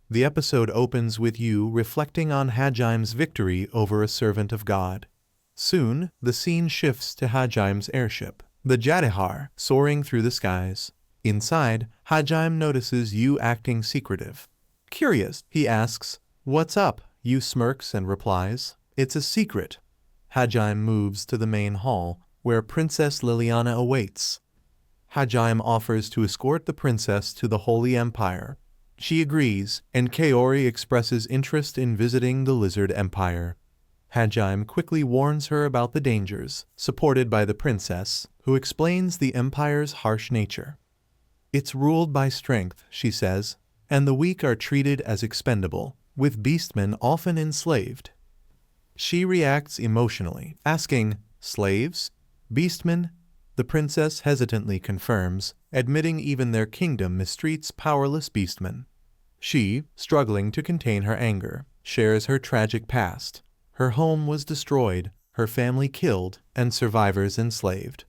The episode opens with you reflecting on Hajim's victory over a servant of God. Soon, the scene shifts to Hajim's airship, the Jadihar, soaring through the skies. Inside, Hajim notices you acting secretive. Curious, he asks, "What's up?" You smirks and replies, "It's a secret." Hajim moves to the main hall, where Princess Liliana awaits. Hajim offers to escort the princess to the Holy Empire. She agrees, and Kaori expresses interest in visiting the Lizard Empire. Hajim quickly warns her about the dangers, supported by the princess, who explains the empire's harsh nature. "It's ruled by strength," she says, "and the weak are treated as expendable, with beastmen often enslaved." She reacts emotionally, asking, "Slaves? Beastmen?" The princess hesitantly confirms, admitting even their kingdom mistreats powerless beastmen. She, struggling to contain her anger, shares her tragic past. Her home was destroyed, her family killed, and survivors enslaved.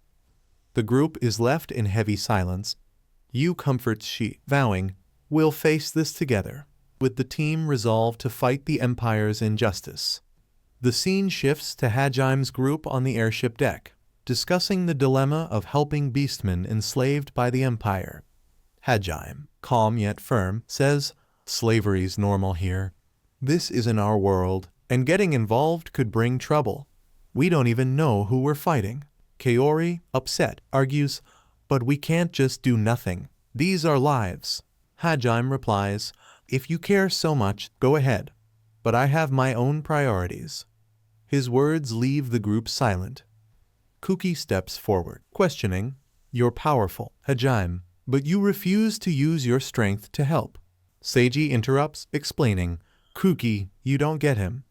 The group is left in heavy silence. You comforts she, vowing, "We'll face this together," with the team resolved to fight the Empire's injustice. The scene shifts to Hajim's group on the airship deck, discussing the dilemma of helping beastmen enslaved by the Empire. Hajim, calm yet firm, says, "Slavery's normal here. This isn't our world, and getting involved could bring trouble. We don't even know who we're fighting." Kaori, upset, argues, "But we can't just do nothing. These are lives." Hajim replies, "If you care so much, go ahead. But I have my own priorities." His words leave the group silent. Kuki steps forward, questioning, "You're powerful, Hajim, but you refuse to use your strength to help." Seiji interrupts, explaining, "Kuki, you don't get him.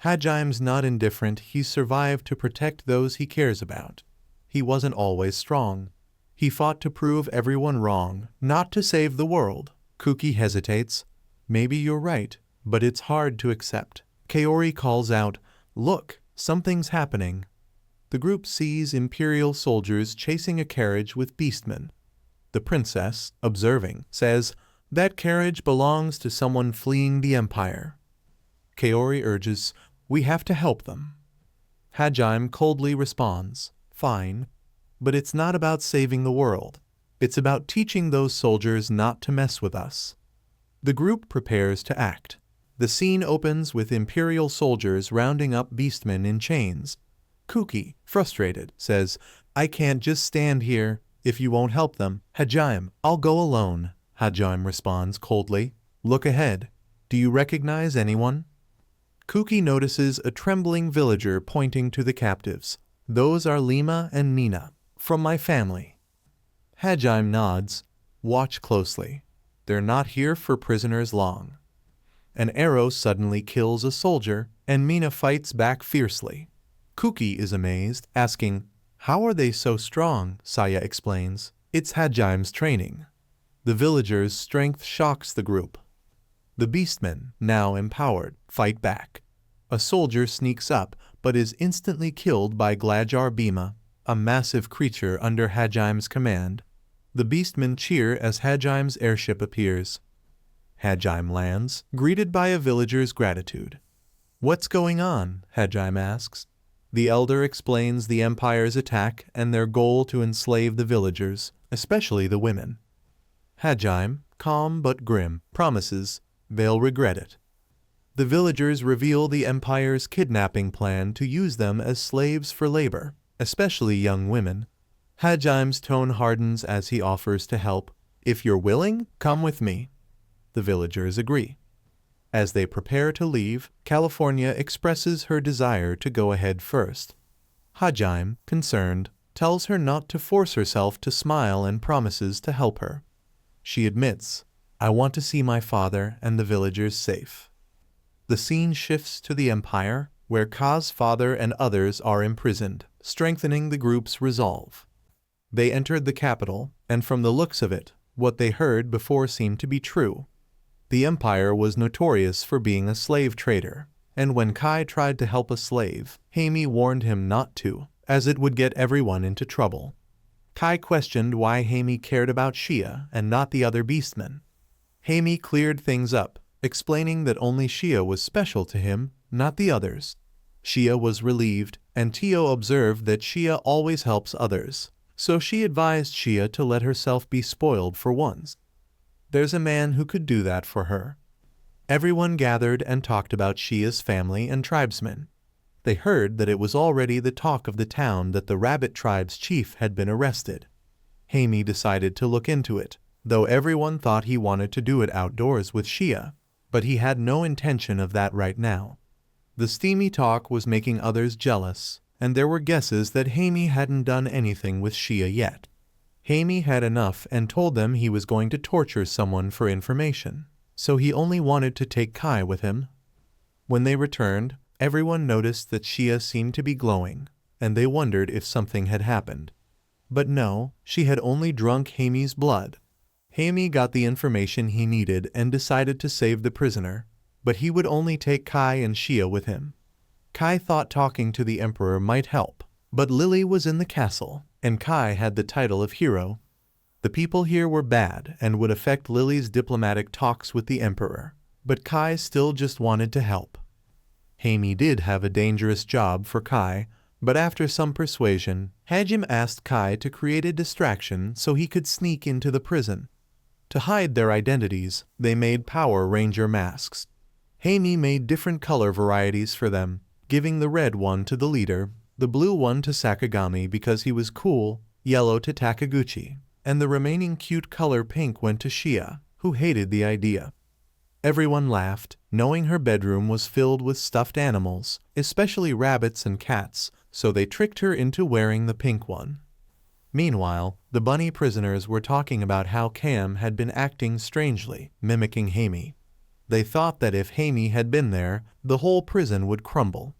Hajim's not indifferent, he's survived to protect those he cares about. He wasn't always strong. He fought to prove everyone wrong, not to save the world." Kuki hesitates. "Maybe you're right, but it's hard to accept." Kaori calls out, "Look, something's happening." The group sees Imperial soldiers chasing a carriage with beastmen. The princess, observing, says, "That carriage belongs to someone fleeing the Empire." Kaori urges, "We have to help them." Hajim coldly responds, "Fine, but it's not about saving the world. It's about teaching those soldiers not to mess with us." The group prepares to act. The scene opens with Imperial soldiers rounding up beastmen in chains. Kuki, frustrated, says, "I can't just stand here if you won't help them." "Hajim, I'll go alone." Hajim responds coldly, "Look ahead. Do you recognize anyone?" Kuki notices a trembling villager pointing to the captives. "Those are Lima and Nina, from my family." Hajim nods. "Watch closely. They're not here for prisoners long." An arrow suddenly kills a soldier, and Mina fights back fiercely. Kuki is amazed, asking, "How are they so strong?" Saya explains, "It's Hajim's training." The villagers' strength shocks the group. The beastmen, now empowered, fight back. A soldier sneaks up, but is instantly killed by Glajar Bhima, a massive creature under Hajim's command. The beastmen cheer as Hajim's airship appears. Hajim lands, greeted by a villager's gratitude. "What's going on?" Hajim asks. The elder explains the Empire's attack and their goal to enslave the villagers, especially the women. Hajim, calm but grim, promises they'll regret it. The villagers reveal the Empire's kidnapping plan to use them as slaves for labor, especially young women. Hajim's tone hardens as he offers to help. "If you're willing, come with me." The villagers agree. As they prepare to leave, California expresses her desire to go ahead first. Hajim, concerned, tells her not to force herself to smile and promises to help her. She admits, "I want to see my father and the villagers safe." The scene shifts to the Empire, where Ka's father and others are imprisoned, strengthening the group's resolve. They entered the capital, and from the looks of it, what they heard before seemed to be true. The Empire was notorious for being a slave trader, and when Kai tried to help a slave, Hamie warned him not to, as it would get everyone into trouble. Kai questioned why Hamie cared about Shia and not the other beastmen. Hamie cleared things up, explaining that only Shia was special to him, not the others. Shia was relieved, and Tio observed that Shia always helps others, so she advised Shia to let herself be spoiled for once. There's a man who could do that for her. Everyone gathered and talked about Shia's family and tribesmen. They heard that it was already the talk of the town that the rabbit tribe's chief had been arrested. Hammy decided to look into it, though everyone thought he wanted to do it outdoors with Shia, but he had no intention of that right now. The steamy talk was making others jealous, and there were guesses that Hammy hadn't done anything with Shia yet. Hammy had enough and told them he was going to torture someone for information, so he only wanted to take Kai with him. When they returned, everyone noticed that Shia seemed to be glowing, and they wondered if something had happened. But no, she had only drunk Hammy's blood. Hammy got the information he needed and decided to save the prisoner, but he would only take Kai and Shia with him. Kai thought talking to the emperor might help, but Lily was in the castle, and Kai had the title of hero. The people here were bad and would affect Lily's diplomatic talks with the emperor, but Kai still just wanted to help. Hammy did have a dangerous job for Kai, but after some persuasion, Hajim asked Kai to create a distraction so he could sneak into the prison. To hide their identities, they made Power Ranger masks. Hammy made different color varieties for them, giving the red one to the leader, the blue one to Sakagami because he was cool, yellow to Takaguchi, and the remaining cute color pink went to Shia, who hated the idea. Everyone laughed, knowing her bedroom was filled with stuffed animals, especially rabbits and cats, so they tricked her into wearing the pink one. Meanwhile, the bunny prisoners were talking about how Cam had been acting strangely, mimicking Hammy. They thought that if Hammy had been there, the whole prison would crumble.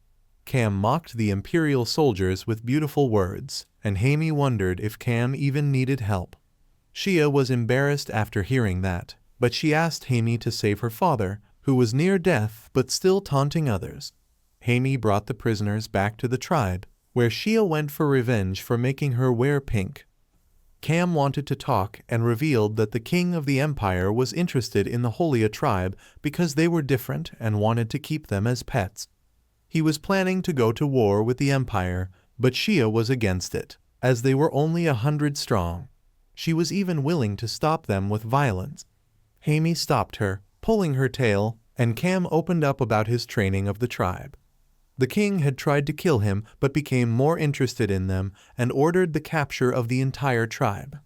Cam mocked the Imperial soldiers with beautiful words, and Hammy wondered if Cam even needed help. Shia was embarrassed after hearing that, but she asked Hammy to save her father, who was near death but still taunting others. Hammy brought the prisoners back to the tribe, where Shia went for revenge for making her wear pink. Cam wanted to talk and revealed that the king of the empire was interested in the Holia tribe because they were different and wanted to keep them as pets. He was planning to go to war with the empire, but Shia was against it, as they were only 100 strong. She was even willing to stop them with violence. Hammy stopped her, pulling her tail, and Cam opened up about his training of the tribe. The king had tried to kill him but became more interested in them and ordered the capture of the entire tribe.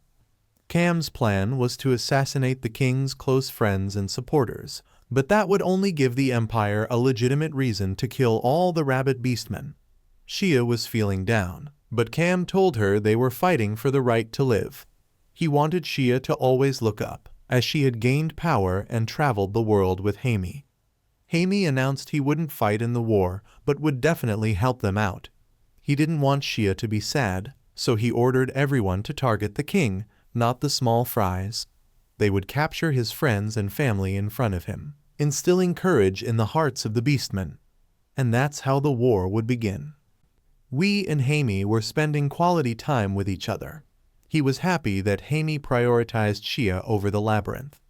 Cam's plan was to assassinate the king's close friends and supporters, but that would only give the empire a legitimate reason to kill all the rabbit beastmen. Shia was feeling down, but Cam told her they were fighting for the right to live. He wanted Shia to always look up, as she had gained power and traveled the world with Hammy. Hammy announced he wouldn't fight in the war, but would definitely help them out. He didn't want Shia to be sad, so he ordered everyone to target the king, not the small fries. They would capture his friends and family in front of him, instilling courage in the hearts of the beastmen. And that's how the war would begin. We and Hammy were spending quality time with each other. He was happy that Hammy prioritized Shia over the labyrinth.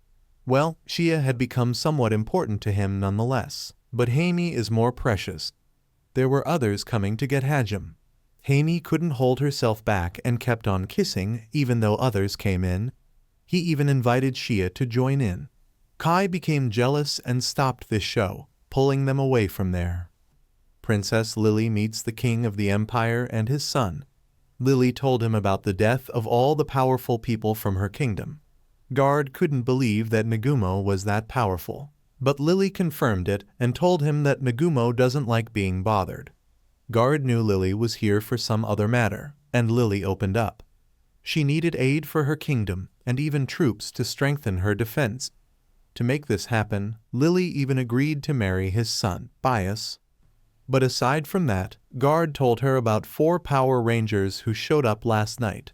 Well, Shia had become somewhat important to him nonetheless, but Hammy is more precious. There were others coming to get Hajim. Hammy couldn't hold herself back and kept on kissing even though others came in. He even invited Shia to join in. Kai became jealous and stopped this show, pulling them away from there. Princess Lily meets the king of the empire and his son. Lily told him about the death of all the powerful people from her kingdom. Guard couldn't believe that Nagumo was that powerful, but Lily confirmed it and told him that Nagumo doesn't like being bothered. Guard knew Lily was here for some other matter, and Lily opened up. She needed aid for her kingdom and even troops to strengthen her defense. To make this happen, Lily even agreed to marry his son, Bias. But aside from that, Guard told her about 4 Power Rangers who showed up last night.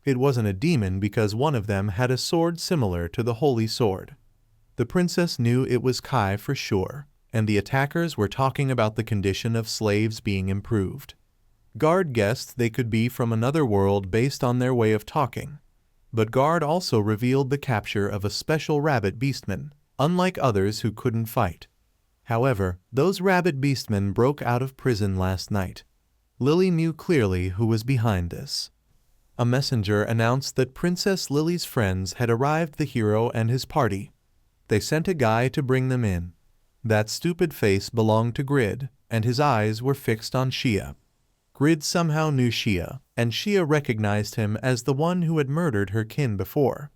It wasn't a demon because one of them had a sword similar to the Holy Sword. The princess knew it was Kai for sure, and the attackers were talking about the condition of slaves being improved. Guard guessed they could be from another world based on their way of talking. But Guard also revealed the capture of a special rabbit beastman, unlike others who couldn't fight. However, those rabid beastmen broke out of prison last night. Lily knew clearly who was behind this. A messenger announced that Princess Lily's friends had arrived, the hero and his party. They sent a guy to bring them in. That stupid face belonged to Grid, and his eyes were fixed on Shia. Grid somehow knew Shia, and Shia recognized him as the one who had murdered her kin before.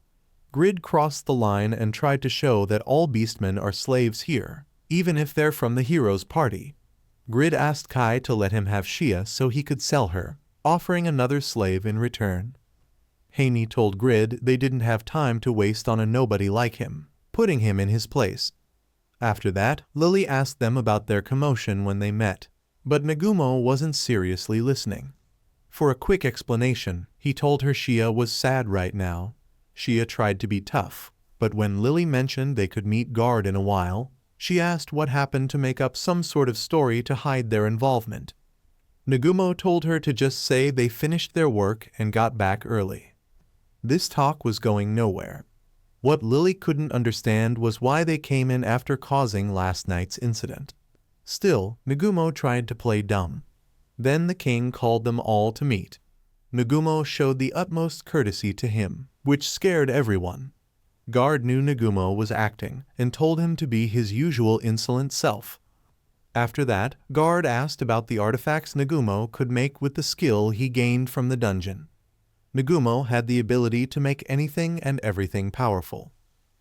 Grid crossed the line and tried to show that all beastmen are slaves here, even if they're from the hero's party. Grid asked Kai to let him have Shia so he could sell her, offering another slave in return. Haney told Grid they didn't have time to waste on a nobody like him, putting him in his place. After that, Lily asked them about their commotion when they met, but Nagumo wasn't seriously listening. For a quick explanation, he told her Shia was sad right now. Shia tried to be tough, but when Lily mentioned they could meet Guard in a while, she asked what happened to make up some sort of story to hide their involvement. Nagumo told her to just say they finished their work and got back early. This talk was going nowhere. What Lily couldn't understand was why they came in after causing last night's incident. Still, Nagumo tried to play dumb. Then the king called them all to meet. Nagumo showed the utmost courtesy to him, which scared everyone. Guard knew Nagumo was acting and told him to be his usual insolent self. After that, Guard asked about the artifacts Nagumo could make with the skill he gained from the dungeon. Nagumo had the ability to make anything and everything powerful.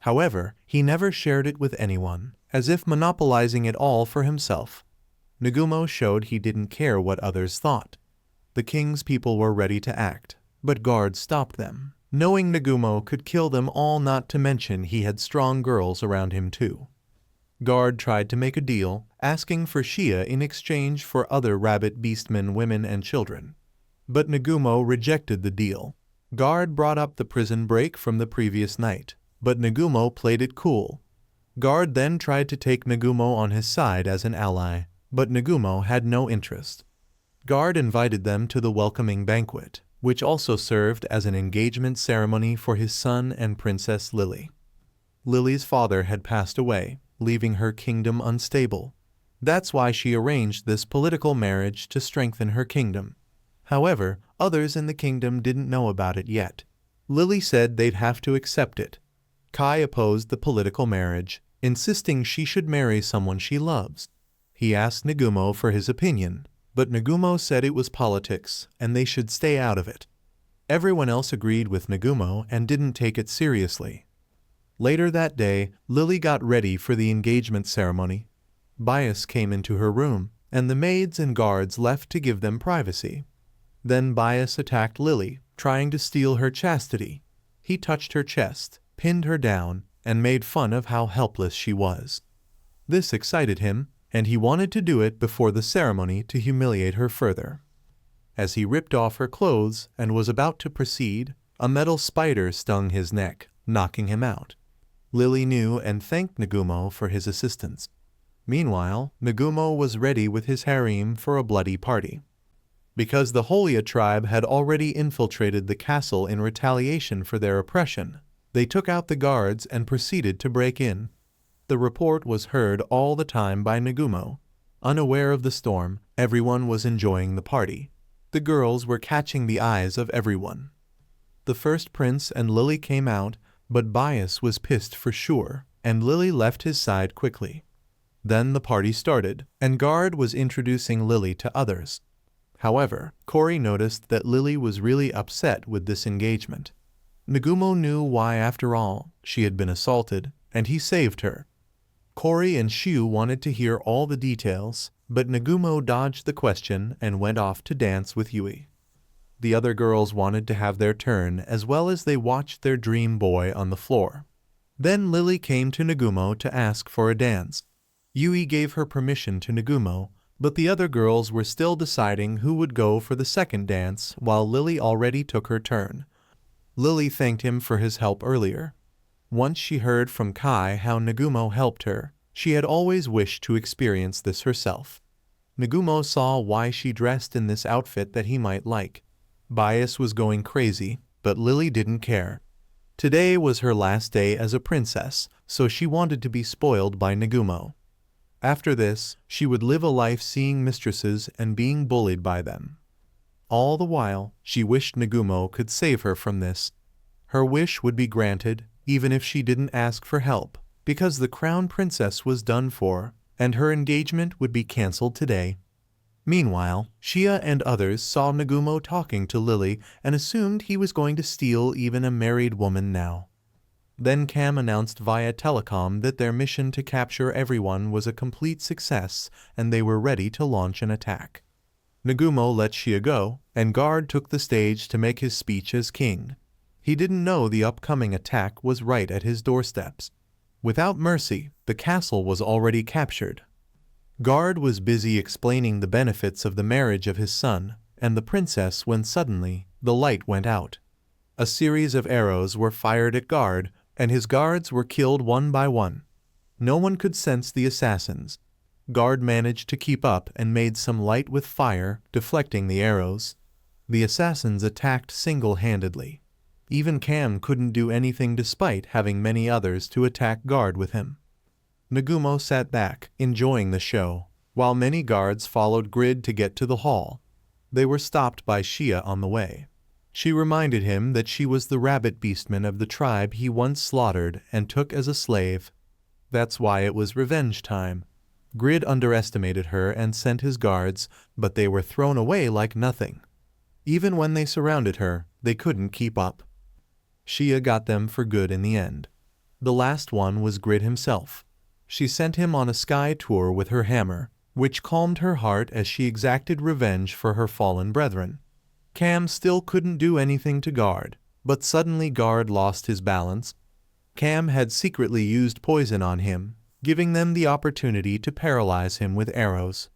However, he never shared it with anyone, as if monopolizing it all for himself. Nagumo showed he didn't care what others thought. The king's people were ready to act, but Guard stopped them, knowing Nagumo could kill them all, not to mention he had strong girls around him too. Guard tried to make a deal, asking for Shia in exchange for other rabbit beastmen, women and children. But Nagumo rejected the deal. Guard brought up the prison break from the previous night, but Nagumo played it cool. Guard then tried to take Nagumo on his side as an ally, but Nagumo had no interest. Guard invited them to the welcoming banquet, which also served as an engagement ceremony for his son and Princess Lily. Lily's father had passed away, leaving her kingdom unstable. That's why she arranged this political marriage to strengthen her kingdom. However, others in the kingdom didn't know about it yet. Lily said they'd have to accept it. Kai opposed the political marriage, insisting she should marry someone she loves. He asked Nagumo for his opinion, but Nagumo said it was politics and they should stay out of it. Everyone else agreed with Nagumo and didn't take it seriously. Later that day, Lily got ready for the engagement ceremony. Bias came into her room, and the maids and guards left to give them privacy. Then Bias attacked Lily, trying to steal her chastity. He touched her chest, pinned her down, and made fun of how helpless she was. This excited him, and he wanted to do it before the ceremony to humiliate her further. As he ripped off her clothes and was about to proceed, a metal spider stung his neck, knocking him out. Lily knew and thanked Nagumo for his assistance. Meanwhile, Nagumo was ready with his harem for a bloody party. Because the Holia tribe had already infiltrated the castle in retaliation for their oppression, they took out the guards and proceeded to break in. The report was heard all the time by Nagumo. Unaware of the storm, everyone was enjoying the party. The girls were catching the eyes of everyone. The first prince and Lily came out, but Bias was pissed for sure, and Lily left his side quickly. Then the party started, and Guard was introducing Lily to others. However, Cory noticed that Lily was really upset with this engagement. Nagumo knew why after all. She had been assaulted, and he saved her. Cory and Shiu wanted to hear all the details, but Nagumo dodged the question and went off to dance with Yui. The other girls wanted to have their turn as well as they watched their dream boy on the floor. Then Lily came to Nagumo to ask for a dance. Yui gave her permission to Nagumo, but the other girls were still deciding who would go for the second dance while Lily already took her turn. Lily thanked him for his help earlier. Once she heard from Kai how Nagumo helped her, she had always wished to experience this herself. Nagumo saw why she dressed in this outfit that he might like. Bias was going crazy, but Lily didn't care. Today was her last day as a princess, so she wanted to be spoiled by Nagumo. After this, she would live a life seeing mistresses and being bullied by them. All the while, she wished Nagumo could save her from this. Her wish would be granted, even if she didn't ask for help, because the crown princess was done for, and her engagement would be cancelled today. Meanwhile, Shia and others saw Nagumo talking to Lily and assumed he was going to steal even a married woman now. Then Cam announced via telecom that their mission to capture everyone was a complete success and they were ready to launch an attack. Nagumo let Shia go, and Guard took the stage to make his speech as king. He didn't know the upcoming attack was right at his doorsteps. Without mercy, the castle was already captured. Guard was busy explaining the benefits of the marriage of his son and the princess when suddenly the light went out. A series of arrows were fired at Guard, and his guards were killed one by one. No one could sense the assassins. Guard managed to keep up and made some light with fire, deflecting the arrows. The assassins attacked single-handedly. Even Cam couldn't do anything despite having many others to attack Guard with him. Nagumo sat back, enjoying the show, while many guards followed Grid to get to the hall. They were stopped by Shia on the way. She reminded him that she was the rabbit beastman of the tribe he once slaughtered and took as a slave. That's why it was revenge time. Grid underestimated her and sent his guards, but they were thrown away like nothing. Even when they surrounded her, they couldn't keep up. Shia got them for good in the end. The last one was Grid himself. She sent him on a sky tour with her hammer, which calmed her heart as she exacted revenge for her fallen brethren. Cam still couldn't do anything to Guard, but suddenly Guard lost his balance. Cam had secretly used poison on him, giving them the opportunity to paralyze him with arrows.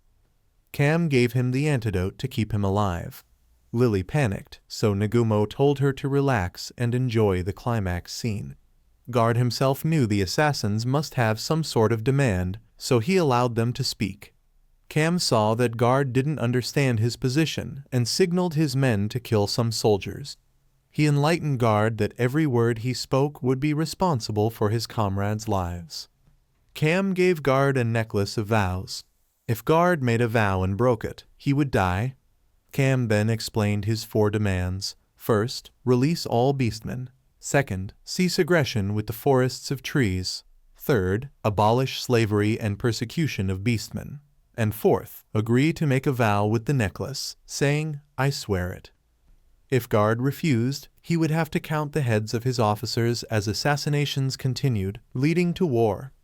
Cam gave him the antidote to keep him alive. Lily panicked, so Nagumo told her to relax and enjoy the climax scene. Guard himself knew the assassins must have some sort of demand, so he allowed them to speak. Cam saw that Guard didn't understand his position and signaled his men to kill some soldiers. He enlightened Guard that every word he spoke would be responsible for his comrades' lives. Cam gave Guard a necklace of vows. If Guard made a vow and broke it, he would die. Cam then explained his 4 demands. First, release all beastmen. Second, cease aggression with the forests of trees. Third, abolish slavery and persecution of beastmen. And fourth, agree to make a vow with the necklace, saying, "I swear it." If Guard refused, he would have to count the heads of his officers as assassinations continued, leading to war.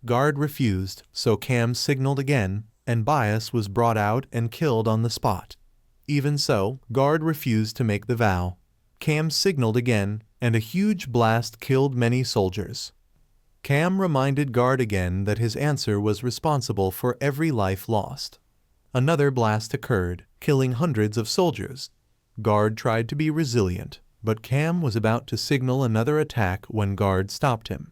Guard refused, so Cam signaled again, and Bias was brought out and killed on the spot. Even so, Guard refused to make the vow. Cam signaled again, and a huge blast killed many soldiers. Cam reminded Guard again that his answer was responsible for every life lost. Another blast occurred, killing hundreds of soldiers. Guard tried to be resilient, but Cam was about to signal another attack when Guard stopped him.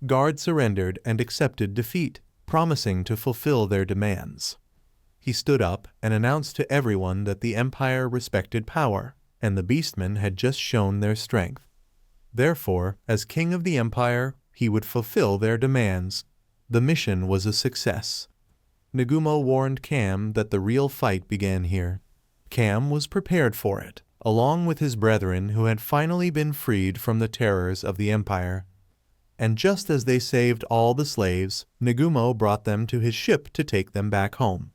Guard surrendered and accepted defeat, promising to fulfill their demands. He stood up and announced to everyone that the Empire respected power, and the Beastmen had just shown their strength. Therefore, as king of the Empire, he would fulfill their demands. The mission was a success. Nagumo warned Cam that the real fight began here. Cam was prepared for it, along with his brethren who had finally been freed from the terrors of the Empire. And just as they saved all the slaves, Nagumo brought them to his ship to take them back home.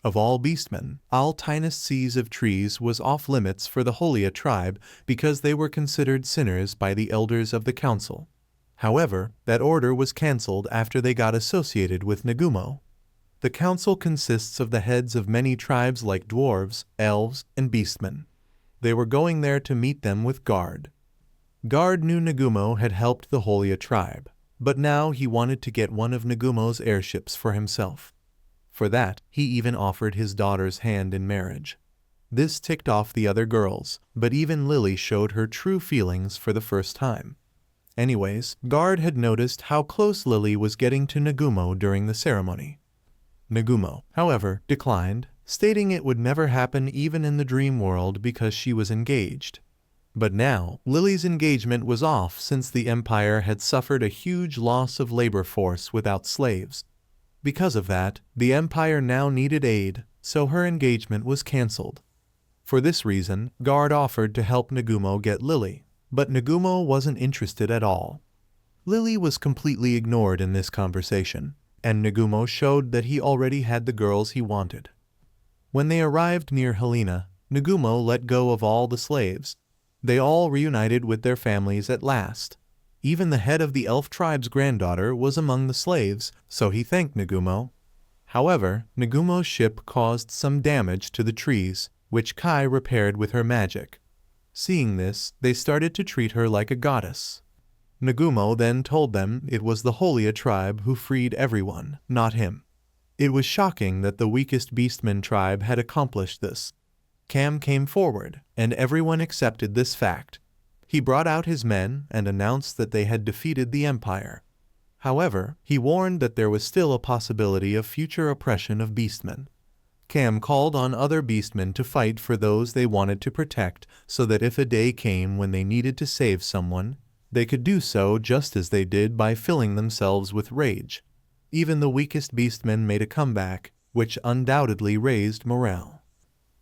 Of all beastmen, all tiniest seas of trees was off limits for the Holia tribe because they were considered sinners by the elders of the council. However, that order was cancelled after they got associated with Nagumo. The council consists of the heads of many tribes like dwarves, elves, and beastmen. They were going there to meet them with Guard. Guard knew Nagumo had helped the Holia tribe, but now he wanted to get one of Nagumo's airships for himself. For that, he even offered his daughter's hand in marriage. This ticked off the other girls, but even Lily showed her true feelings for the first time. Anyways, Guard had noticed how close Lily was getting to Nagumo during the ceremony. Nagumo, however, declined, stating it would never happen even in the dream world because she was engaged. But now, Lily's engagement was off since the empire had suffered a huge loss of labor force without slaves. Because of that, the empire now needed aid, so her engagement was cancelled. For this reason, Guard offered to help Nagumo get Lily, but Nagumo wasn't interested at all. Lily was completely ignored in this conversation, and Nagumo showed that he already had the girls he wanted. When they arrived near Helena, Nagumo let go of all the slaves. They all reunited with their families at last. Even the head of the elf tribe's granddaughter was among the slaves, so he thanked Nagumo. However, Nagumo's ship caused some damage to the trees, which Kai repaired with her magic. Seeing this, they started to treat her like a goddess. Nagumo then told them it was the Humiliated tribe who freed everyone, not him. It was shocking that the weakest Beastman tribe had accomplished this. Cam came forward, and everyone accepted this fact. He brought out his men and announced that they had defeated the Empire. However, he warned that there was still a possibility of future oppression of Beastmen. Cam called on other Beastmen to fight for those they wanted to protect so that if a day came when they needed to save someone, they could do so just as they did by filling themselves with rage. Even the weakest Beastmen made a comeback, which undoubtedly raised morale.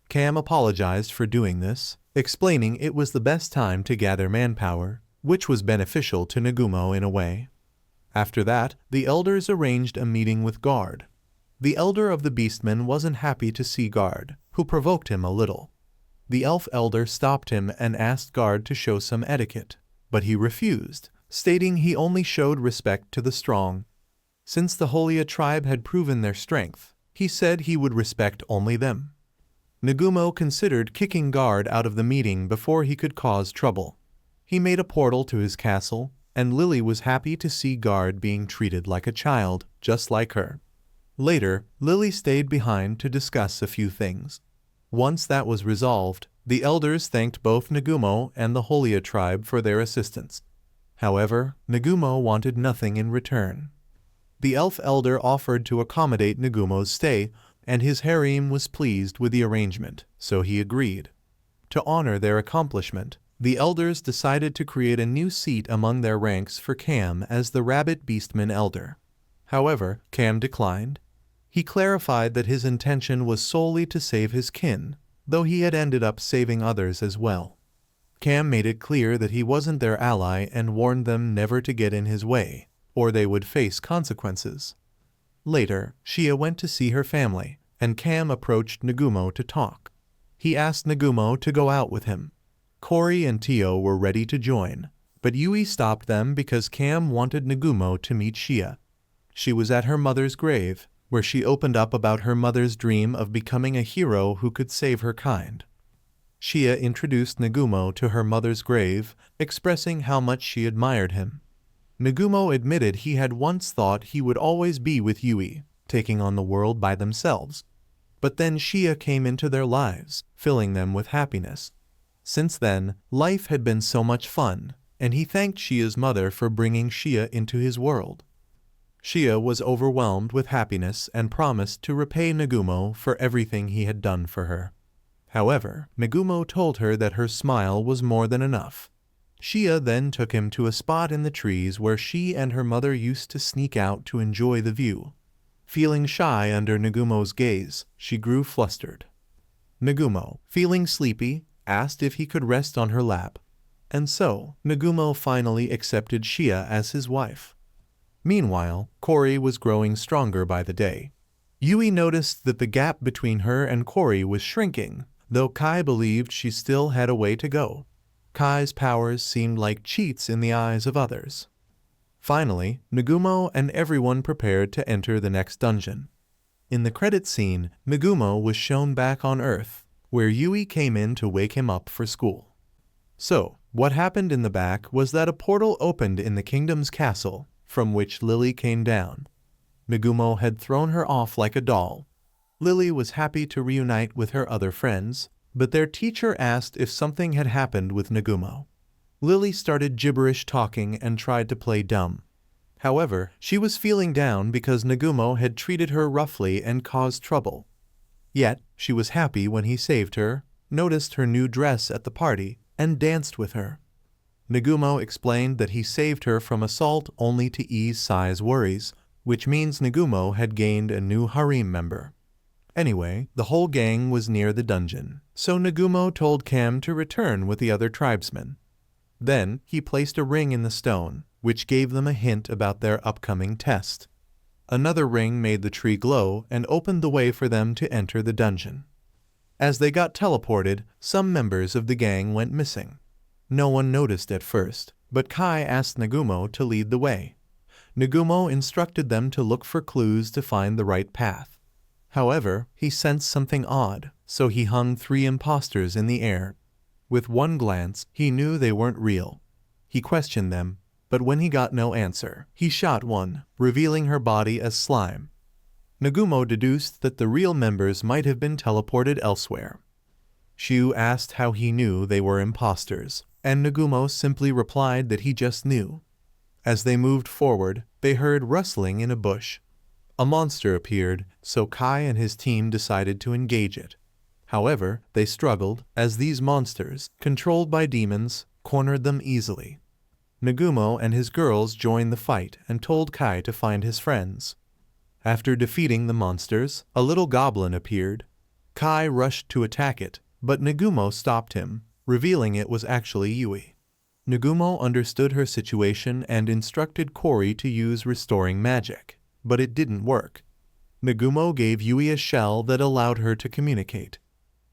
Cam apologized for doing this, explaining it was the best time to gather manpower, which was beneficial to Nagumo in a way. After that, the elders arranged a meeting with Guard. The elder of the Beastmen wasn't happy to see Guard, who provoked him a little. The elf elder stopped him and asked Guard to show some etiquette, but he refused, stating he only showed respect to the strong. Since the Humiliated tribe had proven their strength, he said he would respect only them. Nagumo considered kicking Guard out of the meeting before he could cause trouble. He made a portal to his castle, and Lily was happy to see Guard being treated like a child, just like her. Later, Lily stayed behind to discuss a few things. Once that was resolved, the elders thanked both Nagumo and the Humiliated tribe for their assistance. However, Nagumo wanted nothing in return. The elf elder offered to accommodate Nagumo's stay, and his harem was pleased with the arrangement, so he agreed. To honor their accomplishment, the elders decided to create a new seat among their ranks for Cam as the Rabbit Beastman elder. However, Cam declined. He clarified that his intention was solely to save his kin, though he had ended up saving others as well. Cam made it clear that he wasn't their ally and warned them never to get in his way, or they would face consequences. Later, Shia went to see her family, and Cam approached Nagumo to talk. He asked Nagumo to go out with him. Cory and Tio were ready to join, but Yui stopped them because Cam wanted Nagumo to meet Shia. She was at her mother's grave, where she opened up about her mother's dream of becoming a hero who could save her kind. Shia introduced Nagumo to her mother's grave, expressing how much she admired him. Nagumo admitted he had once thought he would always be with Yui, taking on the world by themselves. But then Shia came into their lives, filling them with happiness. Since then, life had been so much fun, and he thanked Shia's mother for bringing Shia into his world. Shia was overwhelmed with happiness and promised to repay Nagumo for everything he had done for her. However, Nagumo told her that her smile was more than enough. Shia then took him to a spot in the trees where she and her mother used to sneak out to enjoy the view. Feeling shy under Nagumo's gaze, she grew flustered. Nagumo, feeling sleepy, asked if he could rest on her lap. And so, Nagumo finally accepted Shia as his wife. Meanwhile, Cory was growing stronger by the day. Yui noticed that the gap between her and Cory was shrinking, though Kai believed she still had a way to go. Kai's powers seemed like cheats in the eyes of others. Finally, Nagumo and everyone prepared to enter the next dungeon. In the credit scene, Nagumo was shown back on Earth, where Yui came in to wake him up for school. So, what happened in the back was that a portal opened in the kingdom's castle, from which Lily came down. Nagumo had thrown her off like a doll. Lily was happy to reunite with her other friends, but their teacher asked if something had happened with Nagumo. Lily started gibberish talking and tried to play dumb. However, she was feeling down because Nagumo had treated her roughly and caused trouble. Yet, she was happy when he saved her, noticed her new dress at the party, and danced with her. Nagumo explained that he saved her from assault only to ease Sai's worries, which means Nagumo had gained a new harem member. Anyway, the whole gang was near the dungeon, so Nagumo told Cam to return with the other tribesmen. Then, he placed a ring in the stone, which gave them a hint about their upcoming test. Another ring made the tree glow and opened the way for them to enter the dungeon. As they got teleported, some members of the gang went missing. No one noticed at first, but Kai asked Nagumo to lead the way. Nagumo instructed them to look for clues to find the right path. However, he sensed something odd, so he hung 3 imposters in the air. With one glance, he knew they weren't real. He questioned them, but when he got no answer, he shot one, revealing her body as slime. Nagumo deduced that the real members might have been teleported elsewhere. Shu asked how he knew they were imposters, and Nagumo simply replied that he just knew. As they moved forward, they heard rustling in a bush. A monster appeared, so Kai and his team decided to engage it. However, they struggled, as these monsters, controlled by demons, cornered them easily. Nagumo and his girls joined the fight and told Kai to find his friends. After defeating the monsters, a little goblin appeared. Kai rushed to attack it, but Nagumo stopped him, revealing it was actually Yui. Nagumo understood her situation and instructed Kori to use restoring magic, but it didn't work. Nagumo gave Yui a shell that allowed her to communicate.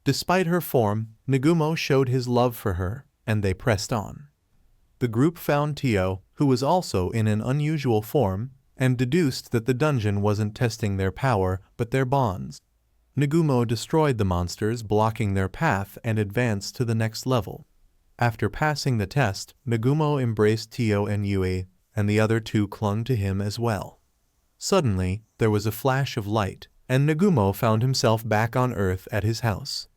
Despite her form, Nagumo showed his love for her, and they pressed on. The group found Tio, who was also in an unusual form, and deduced that the dungeon wasn't testing their power, but their bonds. Nagumo destroyed the monsters, blocking their path, and advanced to the next level. After passing the test, Nagumo embraced Tio and Yui, and the other 2 clung to him as well. Suddenly, there was a flash of light, and Nagumo found himself back on Earth at his house.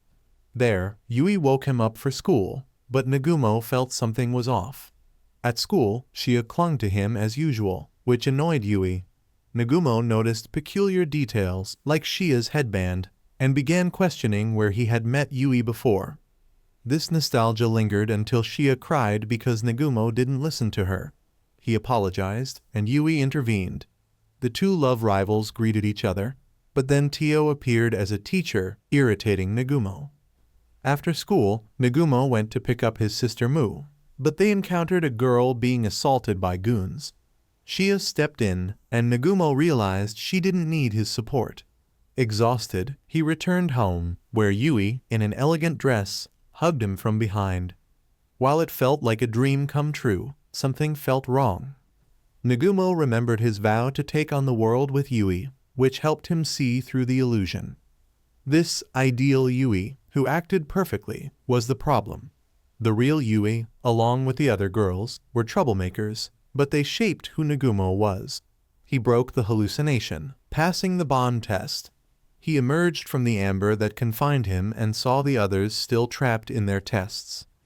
There, Yui woke him up for school, but Nagumo felt something was off. At school, Shia clung to him as usual, which annoyed Yui. Nagumo noticed peculiar details, like Shia's headband, and began questioning where he had met Yui before. This nostalgia lingered until Shia cried because Nagumo didn't listen to her. He apologized, and Yui intervened. The 2 love rivals greeted each other, but then Tio appeared as a teacher, irritating Nagumo. After school, Nagumo went to pick up his sister Mu, but they encountered a girl being assaulted by goons. Shia stepped in, and Nagumo realized she didn't need his support. Exhausted, he returned home, where Yui, in an elegant dress, hugged him from behind. While it felt like a dream come true, something felt wrong. Nagumo remembered his vow to take on the world with Yui, which helped him see through the illusion. This ideal Yui, who acted perfectly, was the problem. The real Yui, along with the other girls, were troublemakers, but they shaped who Nagumo was. He broke the hallucination, passing the bond test. He emerged from the amber that confined him and saw the others still trapped in their tests.